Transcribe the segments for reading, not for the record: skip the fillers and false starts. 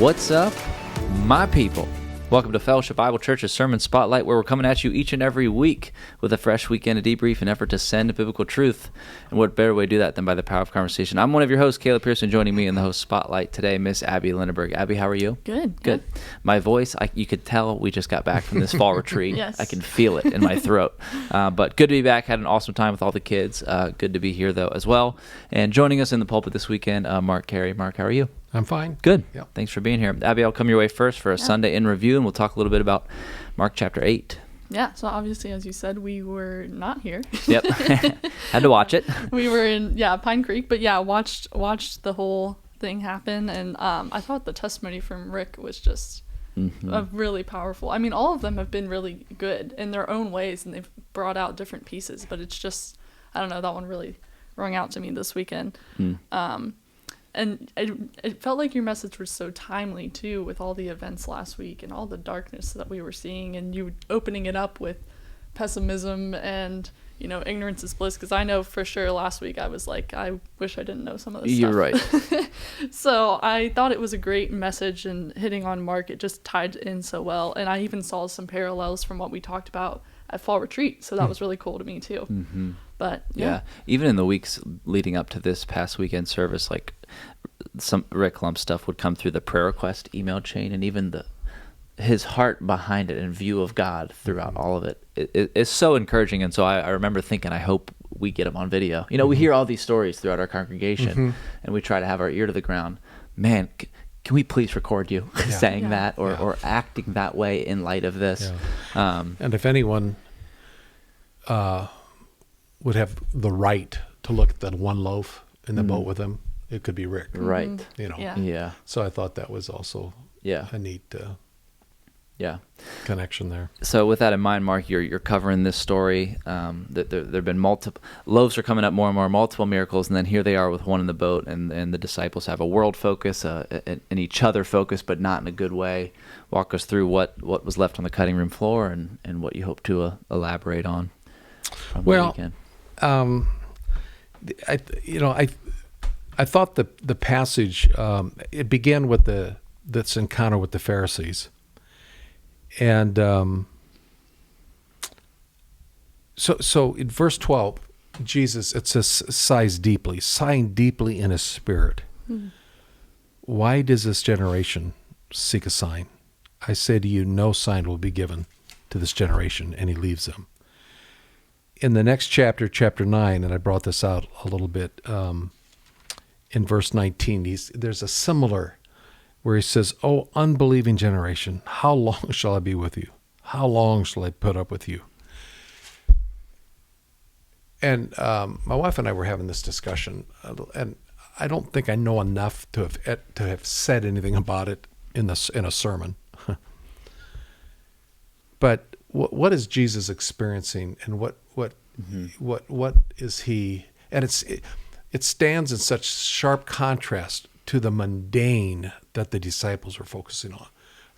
What's up, my people? Welcome to Fellowship Bible Church's Sermon Spotlight, where we're coming at you each and every week with a fresh weekend of debrief in an effort to send biblical truth. And what better way to do that than by the power of conversation? I'm one of your hosts, Caleb Pearson. Joining me in the host spotlight today, Miss Abby Lindenberg. Abby, how are you? Good. My voice, you could tell we just got back from this fall retreat. Yes. I can feel it in my throat. But good to be back. Had an awesome time with all the kids. Good to be here, though, as well. And joining us in the pulpit this weekend, Mark Carey. Mark, how are you? I'm fine. Good. Yep. Thanks for being here. Abby, I'll come your way first for a Sunday in review, and we'll talk a little bit about Mark chapter 8. Yeah, so obviously, as you said, we were not here. Yep. Had to watch it. We were in, Pine Creek, but watched the whole thing happen, and I thought the testimony from Rick was just really powerful. I mean, all of them have been really good in their own ways, and they've brought out different pieces, but it's just, I don't know, that one really rung out to me this weekend. And it felt like your message was so timely, too, with all the events last week and all the darkness that we were seeing, and you opening it up with pessimism and, ignorance is bliss, because I know for sure last week I was like, I wish I didn't know some of this stuff. You're right. So I thought it was a great message, and hitting on Mark, it just tied in so well, and I even saw some parallels from what we talked about at fall retreat, so that was really cool to me, too. Mm-hmm. But yeah, even in the weeks leading up to this past weekend service, like some Rick Lump stuff would come through the prayer request email chain, and even his heart behind it and view of God throughout all of it is so encouraging. And so I remember thinking, I hope we get him on video. We hear all these stories throughout our congregation, and we try to have our ear to the ground. Man, can we please record you saying that or acting that way in light of this? Yeah. And if anyone would have the right to look at that one loaf in the boat with him, it could be Rick. Right. Yeah. So I thought that was also a neat connection there. So with that in mind, Mark, you're covering this story. That there have been multiple loaves are coming up more and more, multiple miracles, and then here they are with one in the boat, and the disciples have a world focus, an each other focus, but not in a good way. Walk us through what was left on the cutting room floor and what you hope to elaborate on from the weekend. I thought the passage it began with this encounter with the Pharisees, and so in verse 12, Jesus, it says, sighing deeply in his spirit. Why does this generation seek a sign? I say to you, no sign will be given to this generation, and he leaves them. In the next chapter, chapter 9, and I brought this out a little bit, in verse 19, there's a similar where he says, "Oh, unbelieving generation, how long shall I be with you? How long shall I put up with you?" And my wife and I were having this discussion, and I don't think I know enough to have said anything about it in a sermon. But what is Jesus experiencing, and what is he? And it stands in such sharp contrast to the mundane that the disciples were focusing on.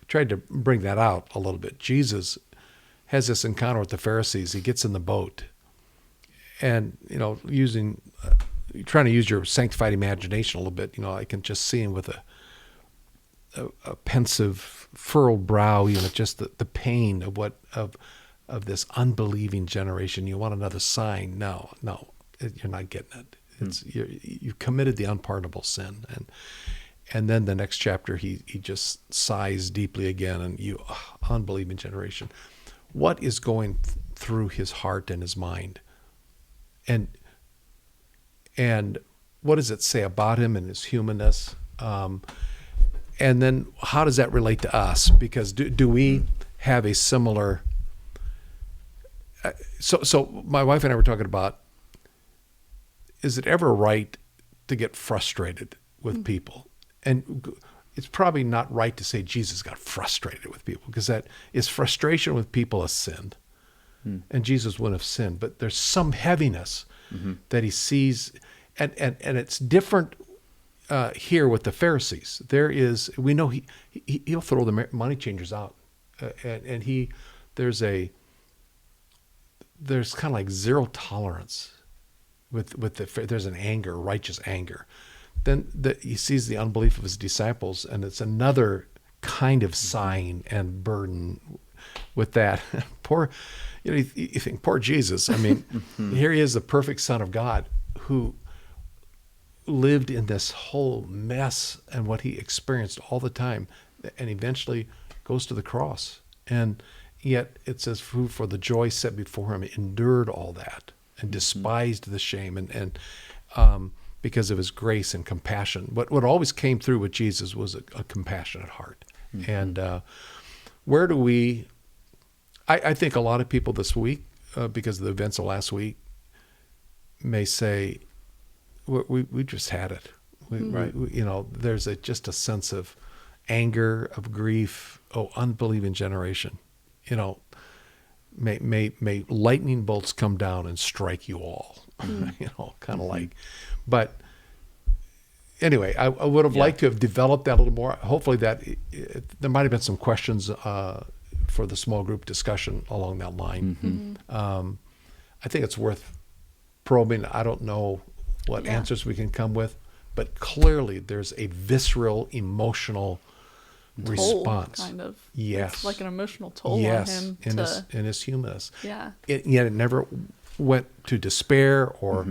I tried to bring that out a little bit. Jesus has this encounter with the Pharisees. He gets in the boat, and trying to use your sanctified imagination a little bit. I can just see him with a pensive, furrowed brow. Just the pain of this unbelieving generation. You want another sign? No, you're not getting it. You've committed the unpardonable sin, and then the next chapter he just sighs deeply again, and unbelieving generation. What is going through his heart and his mind, and what does it say about him and his humanness, and then how does that relate to us? Because do we have a similar? So my wife and I were talking about, is it ever right to get frustrated with people? And it's probably not right to say Jesus got frustrated with people, because that is frustration with people a sin. And Jesus wouldn't have sinned. But there's some heaviness that he sees, and it's different here with the Pharisees. We know he'll throw the money changers out, and there's kind of like zero tolerance with there's an anger, righteous anger. then he sees the unbelief of his disciples, and it's another kind of sighing and burden with that. Poor, you think, poor Jesus. I mean, here he is, the perfect Son of God, who lived in this whole mess and what he experienced all the time, and eventually goes to the cross. And yet it says, who for the joy set before him endured all that and despised the shame, and because of his grace and compassion. What always came through with Jesus was a compassionate heart. And where do we, I think a lot of people this week, because of the events of last week, may say, we just had it. There's just a sense of anger, of grief. Oh, unbelieving generation. May lightning bolts come down and strike you all. Kind of like. But anyway, I would have liked to have developed that a little more. Hopefully there might have been some questions for the small group discussion along that line. I think it's worth probing. I don't know what answers we can come with, but clearly there's a visceral, emotional response. Kind of. Yes. It's like an emotional toll on him. In his humanness. Yeah. Yet it never went to despair or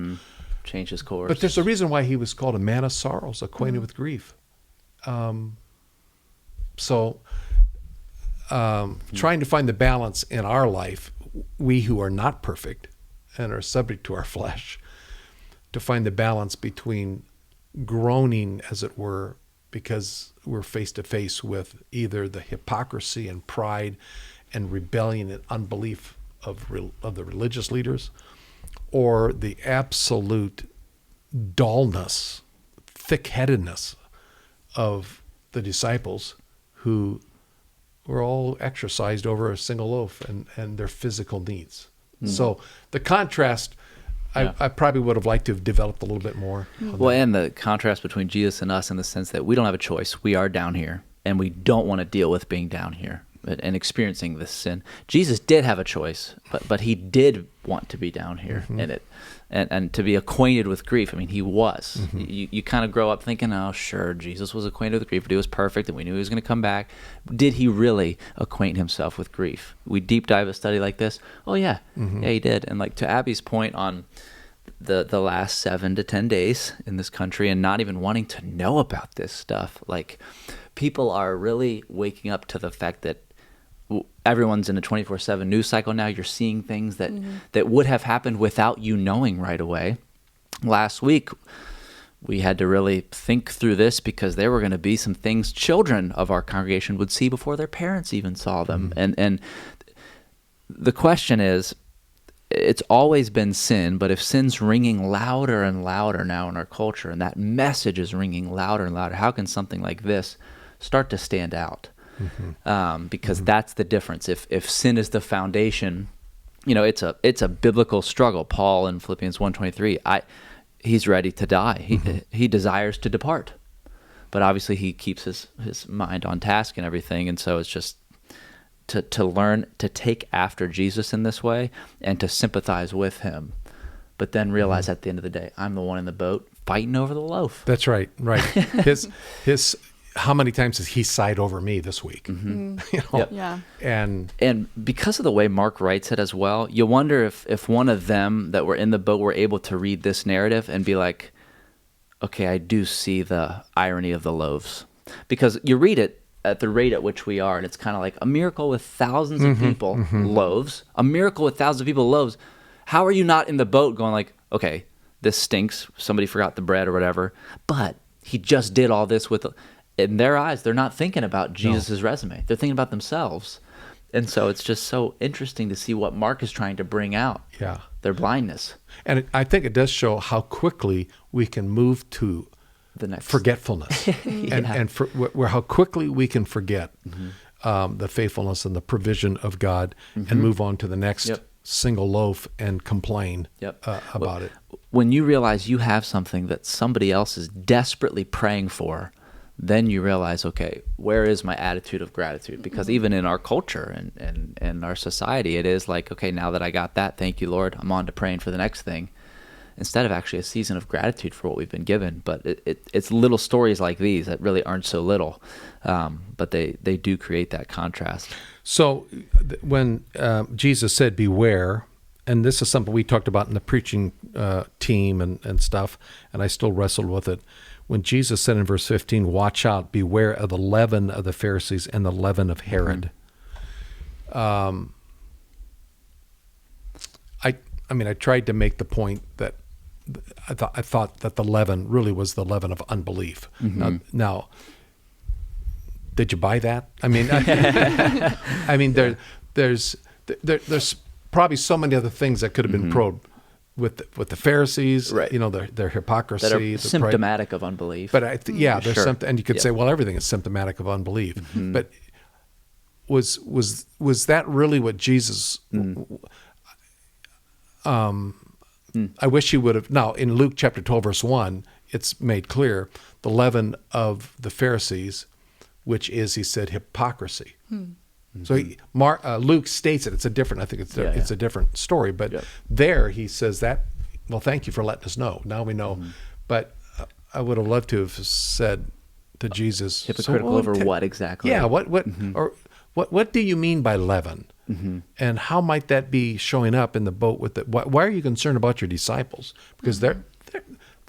change his course. But there's a reason why he was called a man of sorrows, acquainted with grief. Trying to find the balance in our life, we who are not perfect and are subject to our flesh, to find the balance between groaning, as it were, because we're face to face with either the hypocrisy and pride and rebellion and unbelief of the religious leaders, or the absolute dullness, thick-headedness of the disciples, who were all exercised over a single loaf and their physical needs. So the contrast, I probably would have liked to have developed a little bit more. Well, and the contrast between Jesus and us in the sense that we don't have a choice. We are down here, and we don't want to deal with being down here and experiencing this sin. Jesus did have a choice, but he did want to be down here in it, and to be acquainted with grief. I mean, he was. You kind of grow up thinking, oh, sure, Jesus was acquainted with grief, but he was perfect, and we knew he was going to come back. Did he really acquaint himself with grief? We deep dive a study like this. Oh, yeah. Yeah, he did. And like to Abby's point on the last 7 to 10 days in this country and not even wanting to know about this stuff, like people are really waking up to the fact that everyone's in a 24/7 news cycle now. You're seeing things that would have happened without you knowing right away. Last week, we had to really think through this because there were going to be some things children of our congregation would see before their parents even saw them. And the question is, it's always been sin, but if sin's ringing louder and louder now in our culture, and that message is ringing louder and louder, how can something like this start to stand out? Because that's the difference. If sin is the foundation, it's a biblical struggle. Paul in Philippians 1:23, he's ready to die. He desires to depart, but obviously he keeps his mind on task and everything. And so it's just to learn to take after Jesus in this way and to sympathize with him, but then realize at the end of the day, I'm the one in the boat fighting over the loaf. That's right. His how many times has he sighed over me this week? Yeah. And because of the way Mark writes it as well, you wonder if one of them that were in the boat were able to read this narrative and be like, okay, I do see the irony of the loaves. Because you read it at the rate at which we are, and it's kind of like a miracle with thousands of people, loaves, a miracle with thousands of people, loaves. How are you not in the boat going like, okay, this stinks, somebody forgot the bread or whatever, but he just did all this with... In their eyes, they're not thinking about Jesus' resume. They're thinking about themselves. And so it's just so interesting to see what Mark is trying to bring out. Yeah. Their blindness. And I think it does show how quickly we can move to The next forgetfulness. And how quickly we can forget the faithfulness and the provision of God and move on to the next single loaf and complain about it. When you realize you have something that somebody else is desperately praying for, then you realize, okay, where is my attitude of gratitude? Because even in our culture and our society, it is like, okay, now that I got that, thank you, Lord, I'm on to praying for the next thing. instead of actually a season of gratitude for what we've been given. But it's little stories like these that really aren't so little, but they do create that contrast. So when Jesus said, beware, and this is something we talked about in the preaching team and stuff, and I still wrestled with it. When Jesus said in verse 15, watch out, beware of the leaven of the Pharisees and the leaven of Herod. I tried to make the point that I thought that the leaven really was the leaven of unbelief. Now, did you buy that? I mean, there's probably so many other things that could have been probed with the Pharisees, right. Their hypocrisy, that are symptomatic of unbelief. But there's sure. something, and you could say, well, everything is symptomatic of unbelief. But was that really what Jesus? I wish he would have. Now, in Luke chapter 12, verse 1, it's made clear the leaven of the Pharisees, which is, he said, hypocrisy. So Luke states it. It's a different. I think it's a different story. But there he says that. Well, thank you for letting us know. Now we know. But I would have loved to have said to Jesus, hypocritical over what exactly? Yeah. Or what do you mean by leaven? And how might that be showing up in the boat with the? Why are you concerned about your disciples? Because they're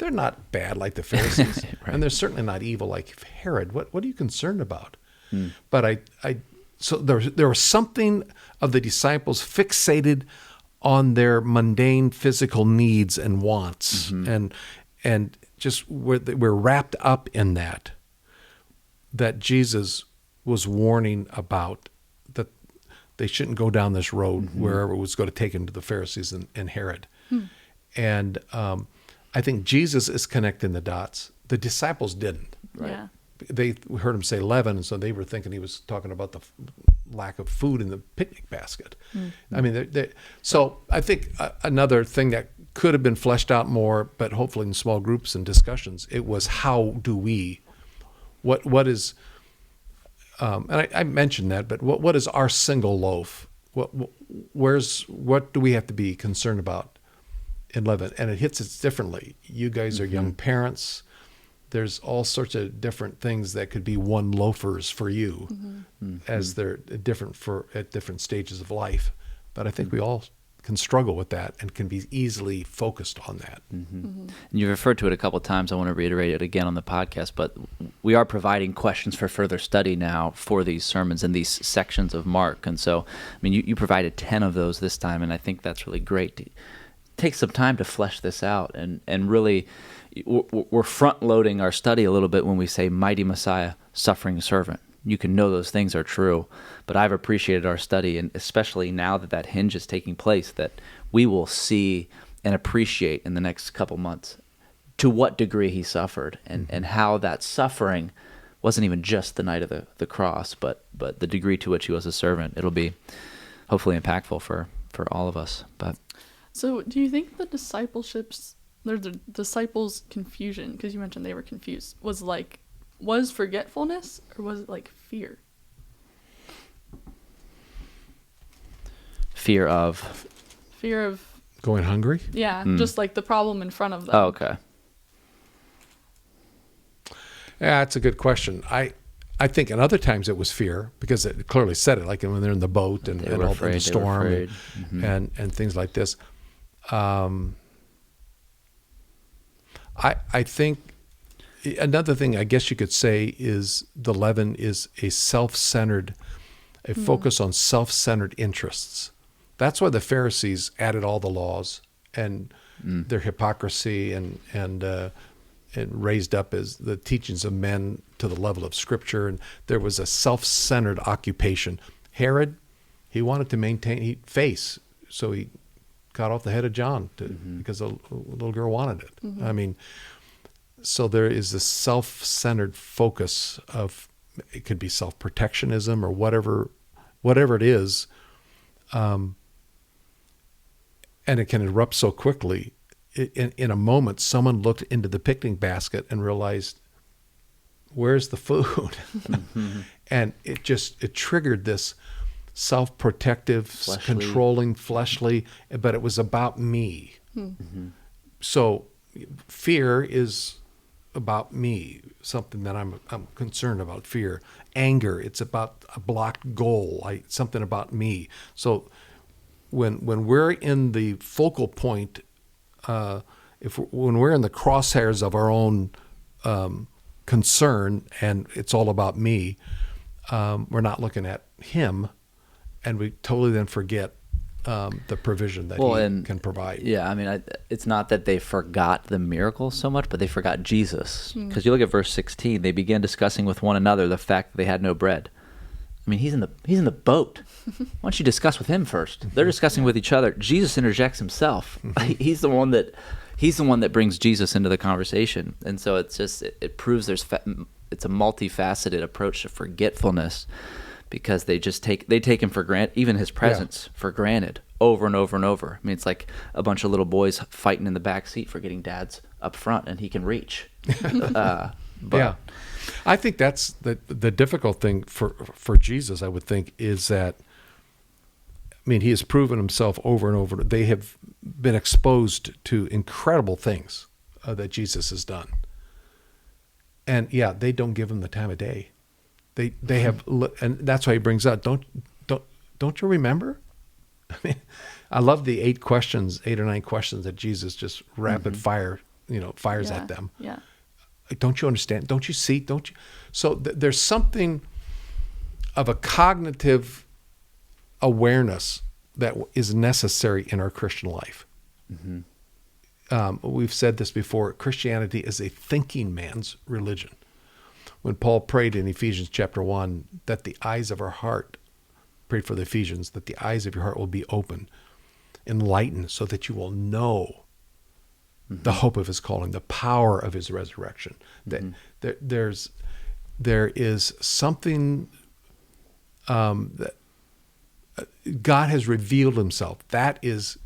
not bad like the Pharisees, right. And they're certainly not evil like Herod. What are you concerned about? But so there was something of the disciples fixated on their mundane physical needs and wants, and just we're wrapped up in that Jesus was warning about, that they shouldn't go down this road wherever it was going to take them to the Pharisees and Herod. And I think Jesus is connecting the dots. The disciples didn't. Right. Yeah. They heard him say leaven, and so they were thinking he was talking about the lack of food in the picnic basket. I mean, so I think another thing that could have been fleshed out more, but hopefully in small groups and discussions, it was how do we, what is, and I mentioned that, but what is our single loaf? What do we have to be concerned about in leaven? And it hits us differently. You guys are young parents. There's all sorts of different things that could be one loafers for you, as they're different at different stages of life. But I think we all can struggle with that and can be easily focused on that. And you referred to it a couple of times. I want to reiterate it again on the podcast, but we are providing questions for further study now for these sermons and these sections of Mark. And so, I mean, you provided 10 of those this time, and I think that's really great to take some time to flesh this out and really. We're front-loading our study a little bit when we say mighty Messiah, suffering servant. You can know those things are true, but I've appreciated our study, and especially now that hinge is taking place, that we will see and appreciate in the next couple months to what degree he suffered and how that suffering wasn't even just the night of the cross, but the degree to which he was a servant. It'll be hopefully impactful for all of us. But so do you think the disciples' confusion, because you mentioned they were confused, was forgetfulness, or was it like fear? Fear of going hungry? Yeah, just like the problem in front of them. Oh, okay. Yeah, that's a good question. I think in other times it was fear, because it clearly said it, like when they're in the boat and all in the storm and things like this. I think another thing I guess you could say is the leaven is a focus on self-centered interests. That's why the Pharisees added all the laws and their hypocrisy and raised up as the teachings of men to the level of Scripture. And there was a self-centered occupation. Herod, he wanted to maintain face, so he cut off the head of John because a little girl wanted it. I mean, so there is this self-centered focus of, it could be self-protectionism or whatever it is, and it can erupt so quickly. In a moment, someone looked into the picnic basket and realized, where's the food? And it triggered this self-protective, controlling, fleshly, but it was about me. So fear is about me, something that I'm concerned about. Fear. Anger, it's about a blocked goal, something about me. So when we're in the focal point, when we're in the crosshairs of our own concern and it's all about me, we're not looking at him, and we totally then forget the provision that he can provide. Yeah, I mean, it's not that they forgot the miracle so much, but they forgot Jesus. Because you look at verse 16, they began discussing with one another the fact that they had no bread. I mean, he's in the boat. Why don't you discuss with him first? They're discussing with each other. Jesus interjects himself. He's the one that brings Jesus into the conversation, and so it's just it proves it's a multifaceted approach to forgetfulness. Because they take him for granted, even his presence for granted, over and over and over. I mean, it's like a bunch of little boys fighting in the back seat, forgetting dad's up front and he can reach. Yeah, I think that's the difficult thing for Jesus. I would think is that, I mean, he has proven himself over and over. They have been exposed to incredible things that Jesus has done, and they don't give him the time of day. They have, and that's why he brings out, don't you remember? I mean, I love the 8 or 9 questions that Jesus just rapid fires at them. Yeah. Don't you understand? Don't you see? Don't you? So there's something of a cognitive awareness that is necessary in our Christian life. We've said this before. Christianity is a thinking man's religion. When Paul prayed in Ephesians chapter 1 that the eyes of our heart, prayed for the Ephesians, that the eyes of your heart will be open, enlightened, so that you will know the hope of his calling, the power of his resurrection. That there is something that God has revealed himself. That is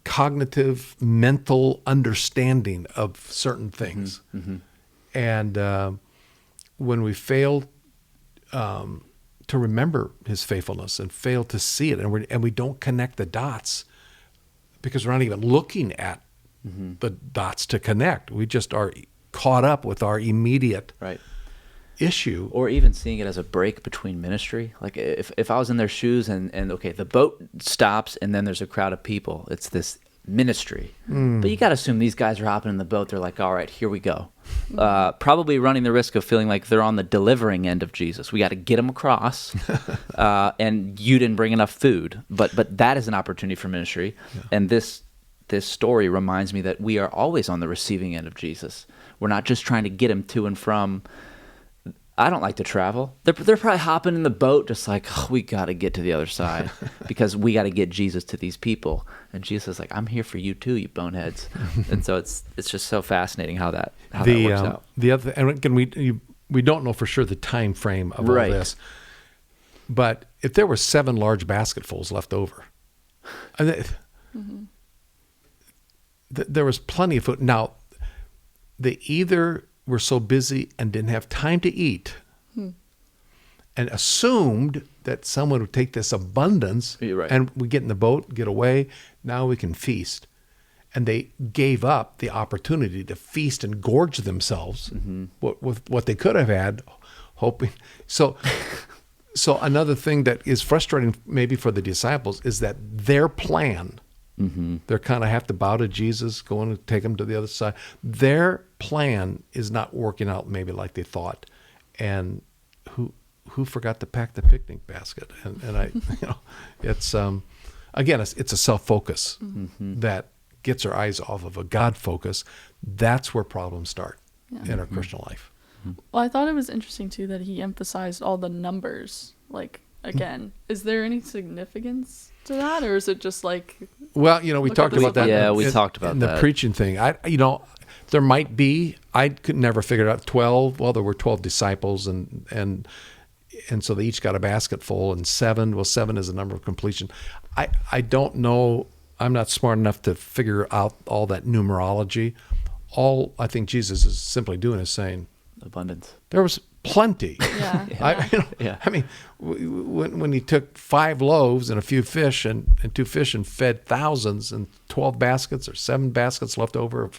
cognitive, mental understanding of certain things. And when we fail to remember his faithfulness and fail to see it, and we don't connect the dots because we're not even looking at the dots to connect. We just are caught up with our immediate issue. Or even seeing it as a break between ministry. Like if I was in their shoes and okay, the boat stops and then there's a crowd of people, it's this ministry. But you got to assume these guys are hopping in the boat. They're like, all right, here we go. Probably running the risk of feeling like they're on the delivering end of Jesus. We got to get them across, and you didn't bring enough food. But that is an opportunity for ministry. And this story reminds me that we are always on the receiving end of Jesus. We're not just trying to get him to and from. I don't like to travel. They're probably hopping in the boat just like, oh, we got to get to the other side because we got to get Jesus to these people. And Jesus is like, I'm here for you too, you boneheads. And so it's just so fascinating how that works out. The other, and again, we don't know for sure the time frame of all this, but if there were 7 large basketfuls left over, there was plenty of food. Now, they either were so busy and didn't have time to eat and assumed that someone would take this abundance and we get in the boat, get away, now we can feast. And they gave up the opportunity to feast and gorge themselves with what they could have had, hoping. So another thing that is frustrating maybe for the disciples is that their plan, they're kind of have to bow to Jesus, going to take them to the other side. Their plan is not working out maybe like they thought. And who forgot to pack the picnic basket? And I, it's again, it's a self-focus that gets our eyes off of a God focus. That's where problems start in our Christian life. Well, I thought it was interesting too that he emphasized all the numbers. Like, again, is there any significance to that, or is it just like? Well, we talked about that. Yeah, we talked about that. The preaching thing. There might be. I could never figure it out. 12. Well, there were 12 disciples, and so they each got a basket full. And 7. Well, 7 is the number of completion. I don't know. I'm not smart enough to figure out all that numerology. All I think Jesus is simply doing is saying abundance. There was plenty. Yeah. Yeah. I mean, when he took 5 loaves and a few fish and 2 fish and fed thousands and 12 baskets or 7 baskets left over,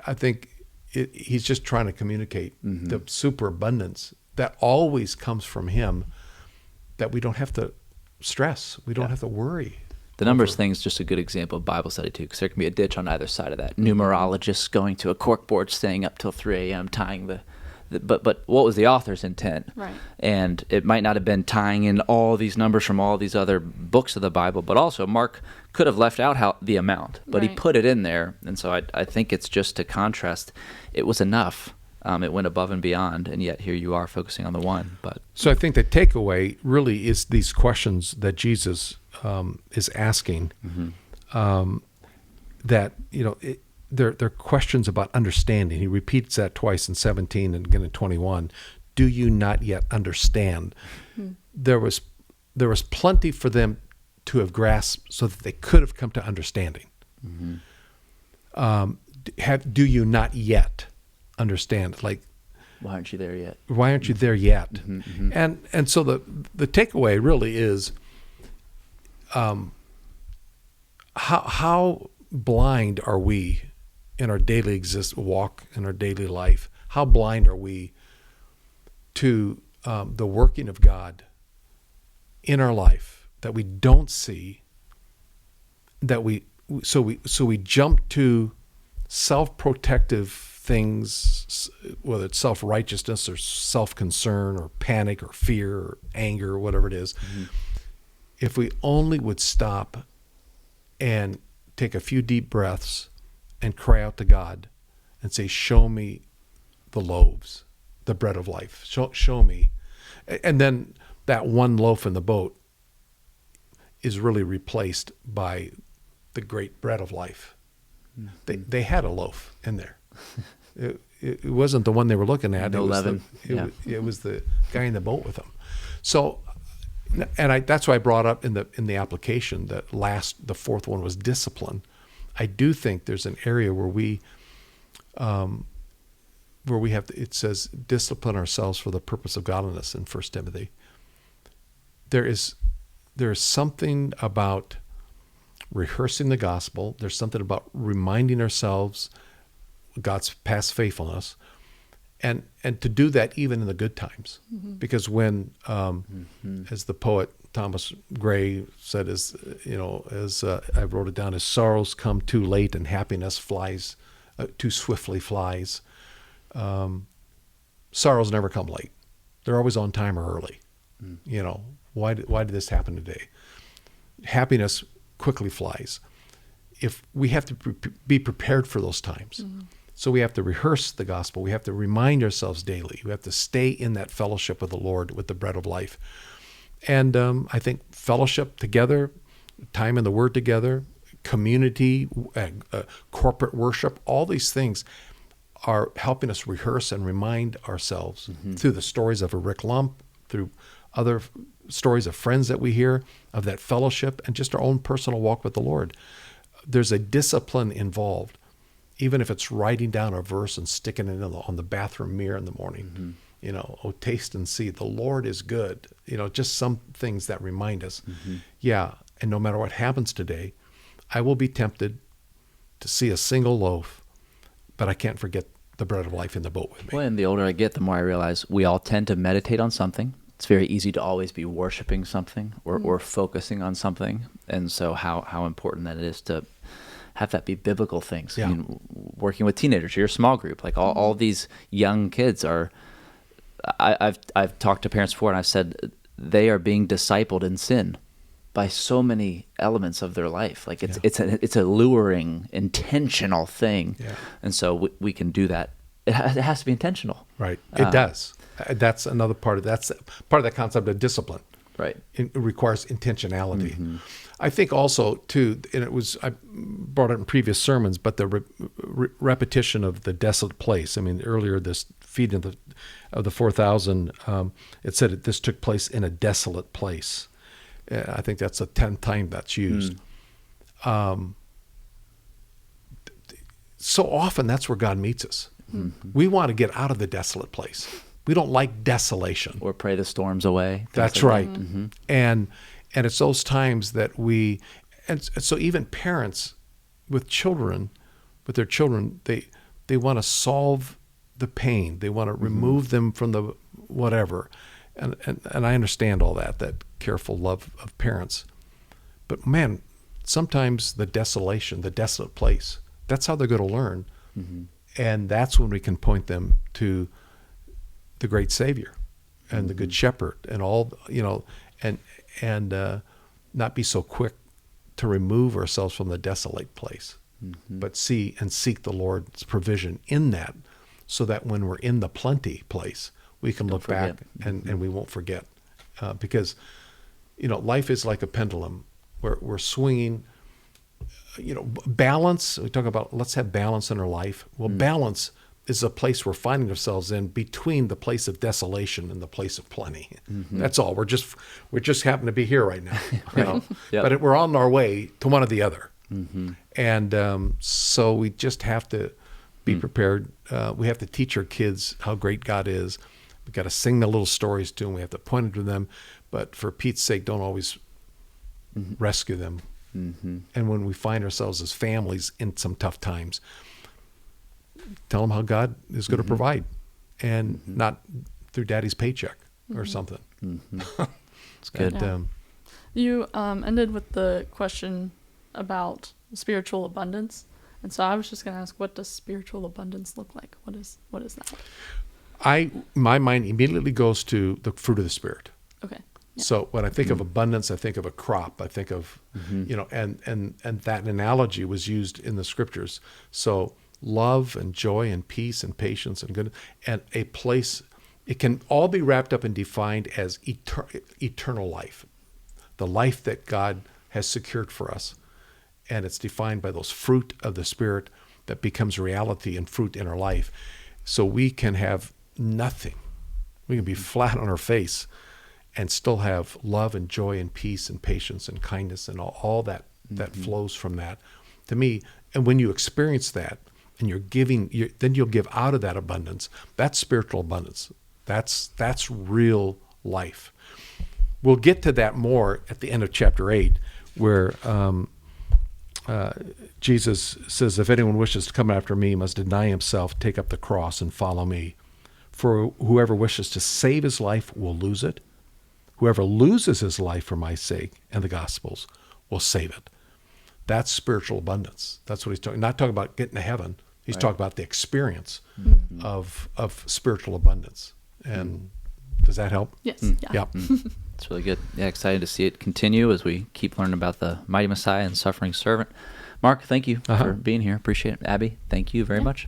I think he's just trying to communicate the superabundance that always comes from him, that we don't have to stress. We don't have to worry. The numbers thing is just a good example of Bible study, too, because there can be a ditch on either side of that. Numerologists going to a corkboard, staying up till 3 a.m., tying but what was the author's intent? Right. And it might not have been tying in all these numbers from all these other books of the Bible, but also Mark could have left out the amount, but he Right. put it in there. And so I think it's just to contrast. It was enough. It went above and beyond, and yet here you are focusing on the one. But So I think the takeaway really is these questions that Jesus is asking, that, they're questions about understanding. He repeats that twice in 17 and again in 21. Do you not yet understand? There was plenty for them to have grasped so that they could have come to understanding. Do you not yet understand? Like, why aren't you there yet? why aren't you there yet? And so the takeaway really is, how blind are we in our daily walk, in our daily life? How blind are we to the working of God in our life that we don't see? That we jump to self-protective things, whether it's self-righteousness or self-concern or panic or fear or anger or whatever it is. If we only would stop and take a few deep breaths and cry out to God and say, show me the loaves, the bread of life. Show me. And then that one loaf in the boat is really replaced by the great bread of life. They had a loaf in there. It wasn't the one they were looking at. No leaven. It was the guy in the boat with them. So, and that's why I brought up in the application that the fourth one was discipline. I do think there's an area where we have to, it says discipline ourselves for the purpose of godliness in 1 Timothy. There is something about rehearsing the gospel. There's something about reminding ourselves God's past faithfulness, and to do that even in the good times. Because when, as the poet Thomas Gray said, as I wrote it down, as sorrows come too late and happiness flies too swiftly flies. Sorrows never come late; they're always on time or early. Why did this happen today? Happiness quickly flies. If we have to be prepared for those times. So we have to rehearse the gospel. We have to remind ourselves daily. We have to stay in that fellowship with the Lord, with the bread of life. And I think fellowship together, time in the Word together, community, corporate worship, all these things are helping us rehearse and remind ourselves through the stories of a Rick Lump, through other stories of friends that we hear, of that fellowship, and just our own personal walk with the Lord. There's a discipline involved, even if it's writing down a verse and sticking it on the bathroom mirror in the morning. Oh, taste and see, the Lord is good. Just some things that remind us. Yeah, and no matter what happens today, I will be tempted to see a single loaf, but I can't forget the bread of life in the boat with me. Well, and the older I get, the more I realize we all tend to meditate on something. It's very easy to always be worshiping something or focusing on something. And so how important that is to have that be biblical things. Yeah. I mean, working with teenagers, your small group, like all these young kids are, I've talked to parents before and I've said they are being discipled in sin by so many elements of their life. Like it's a luring, intentional thing. Yeah. And so we can do that. It has to be intentional. Right. It does. That's another part of that concept of discipline. Right. It requires intentionality. I think also too, and I brought it in previous sermons, but the repetition of the desolate place. I mean, earlier this feeding of the 4,000, it said that this took place in a desolate place. I think that's the 10th time that's used. So often that's where God meets us. We want to get out of the desolate place. We don't like desolation. Or pray the storms away. things That's like right. And it's those times that and so even parents with their children, they want to solve the pain. They want to remove them from the whatever. And I understand all that careful love of parents. But man, sometimes the desolation, the desolate place, that's how they're going to learn. And that's when we can point them to the great Savior and the Good Shepherd and all, and not be so quick to remove ourselves from the desolate place, but seek the Lord's provision in that, so that when we're in the plenty place, we can look back and we won't forget. Because, life is like a pendulum. We're swinging, balance. We talk about let's have balance in our life. Well, balance is a place we're finding ourselves in between the place of desolation and the place of plenty. That's all. We're just happen to be here right now, but we're on our way to one or the other. And so we just have to be prepared. We have to teach our kids how great God is. We've got to sing the little stories to them. We have to point them to them. But for Pete's sake, don't always rescue them. And when we find ourselves as families in some tough times, tell them how God is going to provide, and not through daddy's paycheck or something. It's good. And, You ended with the question about spiritual abundance. And so I was just going to ask, what does spiritual abundance look like? What is that? My mind immediately goes to the fruit of the Spirit. Okay. Yeah. So when I think of abundance, I think of a crop. I think of, and that analogy was used in the scriptures. So love and joy and peace and patience and good, and a place, it can all be wrapped up and defined as eternal life, the life that God has secured for us. And it's defined by those fruit of the Spirit that becomes reality and fruit in our life. So we can have nothing. We can be flat on our face and still have love and joy and peace and patience and kindness and all that flows from that. To me, and when you experience that and you're giving, then you'll give out of that abundance. That's spiritual abundance. That's real life. We'll get to that more at the end of chapter 8, where Jesus says, if anyone wishes to come after me, must deny himself, take up the cross, and follow me. For whoever wishes to save his life will lose it. Whoever loses his life for my sake and the gospel's will save it. That's spiritual abundance. That's what he's talking. Not talking about getting to heaven. He's talking about the experience of spiritual abundance. And does that help? Yes. Yeah. It's really good. Yeah, excited to see it continue as we keep learning about the mighty Messiah and suffering servant. Mark, thank you for being here. Appreciate it. Abby, thank you very much.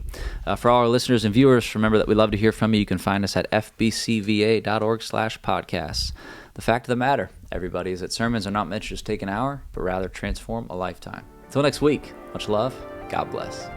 For all our listeners and viewers, remember that we love to hear from you. You can find us at fbcva.org/podcasts. The fact of the matter, everybody, is that sermons are not meant to just take an hour, but rather transform a lifetime. Until next week, much love. God bless.